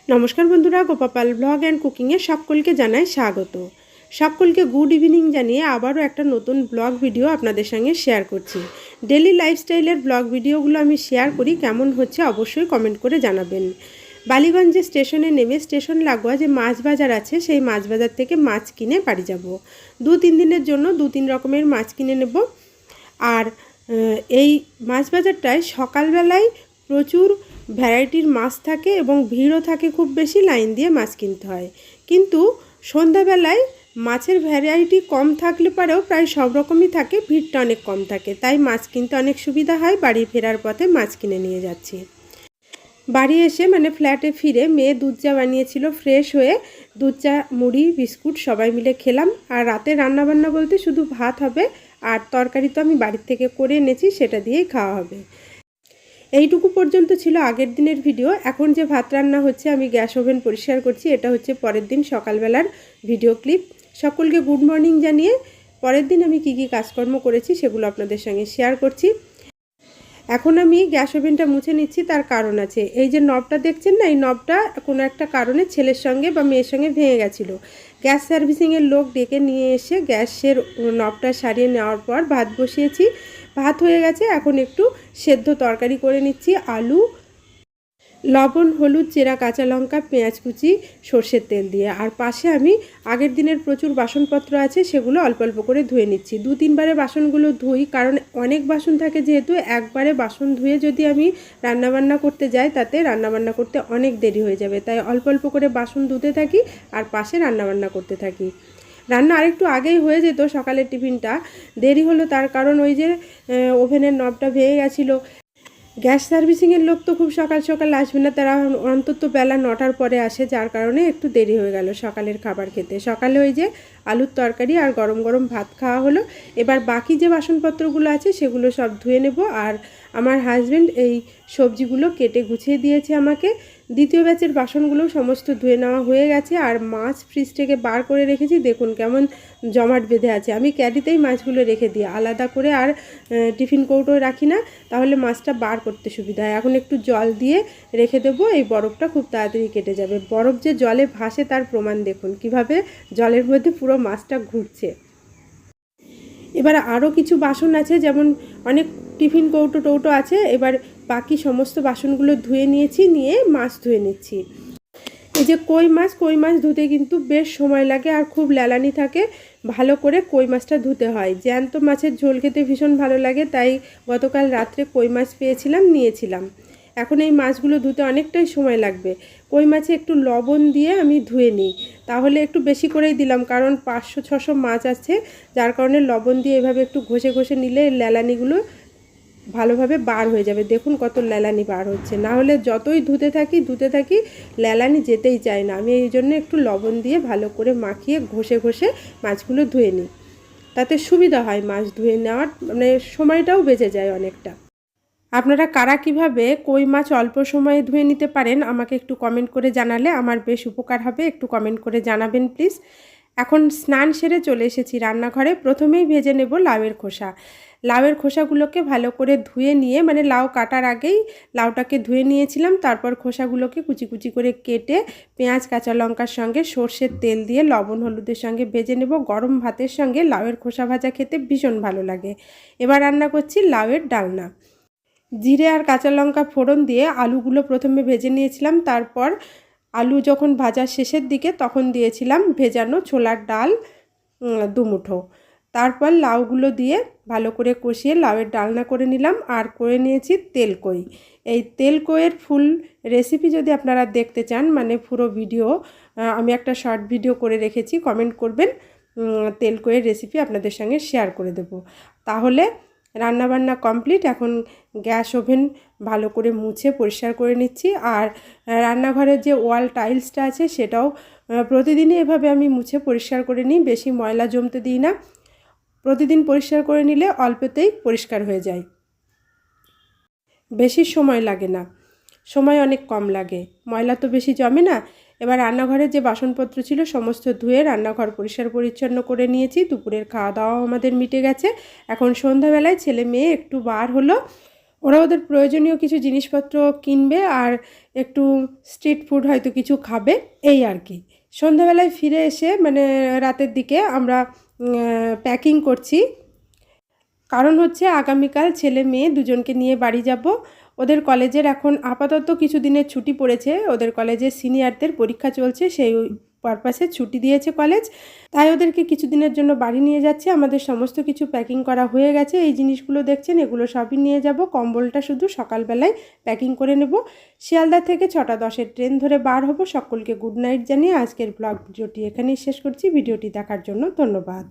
নমস্কার বন্ধুরা, গোপাপাল blog and কুকিংয়ে সকলকে জানাই স্বাগত। সকলকে গুড ইভিনিং জানিয়ে আবারও একটা নতুন ব্লগ ভিডিও আপনাদের সঙ্গে শেয়ার করছি। ডেলি লাইফস্টাইলের ব্লগ ভিডিওগুলো আমি শেয়ার করি, কেমন হচ্ছে অবশ্যই কমেন্ট করে জানাবেন। বালিগঞ্জে স্টেশনে নেমে স্টেশন লাগোয়া যে মাছ বাজার আছে, সেই মাছ বাজার থেকে মাছ কিনে বাড়ি যাব। 2-3 দিনের জন্য 2-3 রকমের মাছ কিনে নেব। আর এই মাছ বাজারটায় সকালবেলায় প্রচুর ভ্যারাইটির মাছ থাকে এবং ভিড়ও থাকে, খুব বেশি লাইন দিয়ে মাছ কিনতে হয়। কিন্তু সন্ধ্যাবেলায় মাছের ভ্যারাইটি কম থাকলে পরেও প্রায় সব রকমই থাকে, ভিড়টা অনেক কম থাকে, তাই মাছ কিনতে অনেক সুবিধা হয়। বাড়ি ফেরার পথে মাছ কিনে নিয়ে যাচ্ছি। বাড়ি এসে ফ্ল্যাটে ফিরে মেয়ে দুধ চা বানিয়েছিল, ফ্রেশ হয়ে দুধ চা, মুড়ি, বিস্কুট সবাই মিলে খেলাম। আর রাতে রান্নাবান্না বলতে শুধু ভাত হবে, আর তরকারি তো আমি বাড়ির থেকে করে এনেছি, সেটা দিয়েই খাওয়া হবে। এইটুকু পর্যন্ত ছিল আগের দিনের ভিডিও। এখন যে ভাত রান্না হচ্ছে, আমি গ্যাস ওভেন পরিষ্কার করছি, এটা হচ্ছে পরের দিন সকালবেলার ভিডিও ক্লিপ। সকলকে গুড মর্নিং জানিয়ে পরের দিন আমি কি কি কাজকর্ম করেছি সেগুলো আপনাদের সঙ্গে শেয়ার করছি। এখন আমি গ্যাস ওভেনটা মুছে নিচ্ছি, তার কারণ আছে। এই যে নবটা দেখছেন না, এই নবটা কোনো একটা কারণে ছেলের সঙ্গে বা মেয়ের সঙ্গে ভেঙে গেছিলো। গ্যাস সার্ভিসিংয়ের লোক ডেকে নিয়ে এসে গ্যাসের নবটা সারিয়ে নেওয়ার পর ভাত বসিয়েছি। ভাত হয়ে গেছে, এখন একটু সেদ্ধ তরকারি করে নিচ্ছি। আলু, লবণ, হলুদ, চেরা কাঁচা লঙ্কা, পেঁয়াজ কুচি, সর্ষের তেল দিয়ে। আর পাশে আমি আগের দিনের প্রচুর বাসনপত্র আছে, সেগুলো অল্প অল্প করে ধুয়ে নিচ্ছি। 2-3 বারে বাসনগুলো ধুই, কারণ অনেক বাসন থাকে যেহেতু। একবারে বাসন ধুয়ে যদি আমি রান্নাবান্না করতে যাই, তাতে রান্নাবান্না করতে অনেক দেরি হয়ে যাবে, তাই অল্প অল্প করে বাসন ধুতে থাকি আর পাশে রান্নাবান্না করতে থাকি। রান্না আরেকটু আগেই হয়ে যেত, সকালের টিফিনটা দেরি হলো, তার কারণ ওই যে ওভেনের নবটা ভেঙে গেছিলো। গ্যাস সার্ভিসিংয়ের লোক তো খুব সকাল সকাল আসবে না, তারা অন্তত বেলা 9টার পরে আসে, যার কারণে একটু দেরি হয়ে গেল সকালের খাবার খেতে। সকালে ওই যে আলুর তরকারি আর গরম গরম ভাত খাওয়া হলো। এবার বাকি যে বাসনপত্রগুলো আছে সেগুলো সব ধুয়ে নেব। আর আমার হাজব্যান্ড এই সবজিগুলো কেটে গুছিয়ে দিয়েছে আমাকে। দ্বিতীয় ব্যাচের বাসনগুলো সমস্ত ধুয়ে নেওয়া হয়ে গেছে। আর মাছ ফ্রিজ থেকে বার করে রেখেছি, দেখুন কেমন জমাট বেঁধে আছে। আমি ক্যারিতেই মাছগুলো রেখে দিই, আলাদা করে আর টিফিন কৌটোয় রাখি না, তাহলে মাছটা বার করতে সুবিধা হয়। এখন একটু জল দিয়ে রেখে দেবো, এই বরফটা খুব তাড়াতাড়ি কেটে যাবে। বরফ যে জলে ভাসে তার প্রমাণ দেখুন, কিভাবে জলের মধ্যে পুরো মাছটা ঘুরছে। এবার আরও কিছু বাসন আছে, যেমন অনেক টিফিন কৌটো টৌটো আছে। এবার বাকি সমস্ত বাসনগুলো ধুয়ে নিয়েছি, নিয়ে মাছ ধুয়ে নিচ্ছি। এই যে কই মাছ ধুতে কিন্তু বেশ সময় লাগে আর খুব লেলানি থাকে। ভালো করে কই মাছটা ধুতে হয়। জ্যান্ত মাছের ঝোল খেতে ভীষণ ভালো লাগে, তাই গতকাল রাত্রে কই মাছ পেয়েছিলাম, নিয়েছিলাম। এখন এই মাছগুলো ধুতে অনেকটাই সময় লাগবে। কই মাছে একটু লবণ দিয়ে আমি ধুয়ে নিই, তাহলে একটু বেশি করেই দিলাম, কারণ 500-600 মাছ আছে, যার কারণে লবণ দিয়ে এভাবে একটু ঘষে ঘষে নিলে লেলানিগুলো ভালোভাবে বার হয়ে যাবে। দেখুন কত লেলানি বার হচ্ছে, না হলে যতই ধুতে থাকি লেলানি যেতেই চায় না। আমি এই জন্য একটু লবণ দিয়ে ভালো করে মাখিয়ে ঘষে ঘষে মাছগুলো ধুয়ে নিই, তাতে সুবিধা হয় মাছ ধুয়ে নেওয়ার, সময়টাও বেঁচে যায় অনেকটা। আপনারা কারা কিভাবে কই মাছ অল্প সময়ে ধুয়ে নিতে পারেন আমাকে একটু কমেন্ট করে জানালে আমার বেশ উপকার হবে। একটু কমেন্ট করে জানাবেন প্লিজ। এখন স্নান সেরে চলে এসেছি রান্নাঘরে। প্রথমেই ভেজে নেব লাউয়ের খোসা। লাউয়ের খোসাগুলোকে ভালো করে ধুয়ে নিয়ে, লাউ কাটার আগেই লাউটাকে ধুয়ে নিয়েছিলাম, তারপর খোসাগুলোকে কুচি কুচি করে কেটে পেঁয়াজ কাঁচা লঙ্কার সঙ্গে সর্ষের তেল দিয়ে লবণ হলুদের সঙ্গে ভেজে নেব। গরম ভাতের সঙ্গে লাউয়ের খোসা ভাজা খেতে ভীষণ ভালো লাগে। এবার রান্না করছি লাউয়ের ডালনা। জিরে আর কাঁচা লঙ্কা ফোড়ন দিয়ে আলুগুলো প্রথমে ভেজে নিয়েছিলাম, তারপর আলু যখন ভাজার শেষের দিকে তখন দিয়েছিলাম ভেজানো ছোলার ডাল 2 মুঠো। তারপর লাউগুলো দিয়ে ভালো করে কষিয়ে লাউয়ের ডালনা করে নিলাম। আর করে নিয়েছি তেলকই। এই তেলকইয়ের ফুল রেসিপি যদি আপনারা দেখতে চান, পুরো ভিডিও, আমি একটা শর্ট ভিডিও করে রেখেছি, কমেন্ট করবেন, তেলকইয়ের রেসিপি আপনাদের সঙ্গে শেয়ার করে দেব। তাহলে রান্নাবান্না কমপ্লিট। এখন গ্যাস ওভেন ভালো করে মুছে পরিষ্কার করে নিচ্ছি। আর রান্নাঘরের যে ওয়াল টাইলসটা আছে সেটাও প্রতিদিনই এভাবে আমি মুছে পরিষ্কার করে নিই, বেশি ময়লা জমতে দিই না। প্রতিদিন পরিষ্কার করে নিলে অল্পতেই পরিষ্কার হয়ে যায়, বেশি সময় লাগে না, সময় অনেক কম লাগে, ময়লা তো বেশি জমে না। এবার রান্নাঘরে যে বাসনপত্র ছিল সমস্ত ধুয়ে রান্নাঘর পরিষ্কার পরিচ্ছন্ন করে নিয়েছি। দুপুরের খাওয়া দাওয়াও আমাদের মিটে গেছে। এখন সন্ধ্যাবেলায় ছেলে মেয়ে একটু বার হলো, ওরা ওদের প্রয়োজনীয় কিছু জিনিসপত্র কিনবে আর একটু স্ট্রিট ফুড হয়তো কিছু খাবে, এই আর কি। সন্ধ্যাবেলায় ফিরে এসে মানে রাতের দিকে আমরা প্যাকিং করছি, কারণ হচ্ছে আগামীকাল ছেলে মেয়ে দুজনকে নিয়ে বাড়ি যাব। ওদের কলেজের এখন আপাতত কিছু দিনের ছুটি পড়েছে, ওদের কলেজের সিনিয়রদের পরীক্ষা চলছে, সেই পারপাসে ছুটি দিয়েছে কলেজ, তাই ওদেরকে কিছু দিনের জন্য বাড়ি নিয়ে যাচ্ছে। আমাদের সমস্ত কিছু প্যাকিং করা হয়ে গেছে, এই জিনিসগুলো দেখছেন এগুলো সবই নিয়ে যাব। কম্বলটা শুধু সকালবেলায় প্যাকিং করে নেব। শিয়ালদা থেকে 6:10-এর ট্রেন ধরে বার হব। সকলকে গুড নাইট জানিয়ে আজকের ব্লগ ভিডিওটি এখানেই শেষ করছি। ভিডিওটি দেখার জন্য ধন্যবাদ।